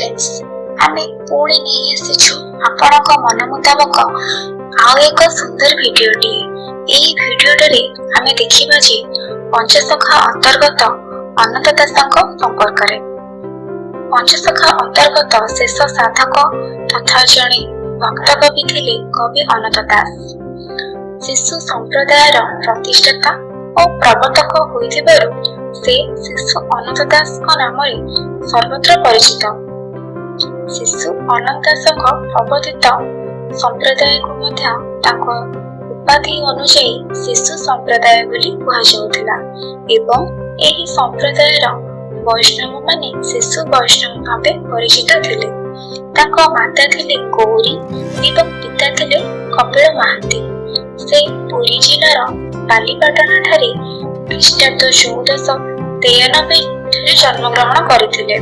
Friends आमे पुणी नहीं आसीछु आपनक मन मुताबक आउ एक सुंदर भिडियोटी। एही भिडियोटरे आमे देखिबा जे पंचसखा अंतर्गत अनंत दासक संपर्क रे। पंचसखा अंतर्गत शेष साधक तथा जणे भक्त कवि थिले कवि अनंत दास। शिशु संप्रदायर प्रतिष्ठाता और प्रवर्तक होइथिबारु से शिशु अनंत दास नाम सर्वत्र परिचित। शिशु अनंत दास प्रवर्तित संप्रदाय को उपाधि अनुसायी शिशु संप्रदाय बोली कहुला एवं एही संप्रदायर वैष्णव माने शिशु वैष्णव भावे परिचित थिले। ताको माता थिले गौरी एवं पिता थिले कपिल महांती। से पुरी जिलार बालीपाटना ठारे ख्रीष्टाब्द 1493 जन्म ग्रहण करथिले।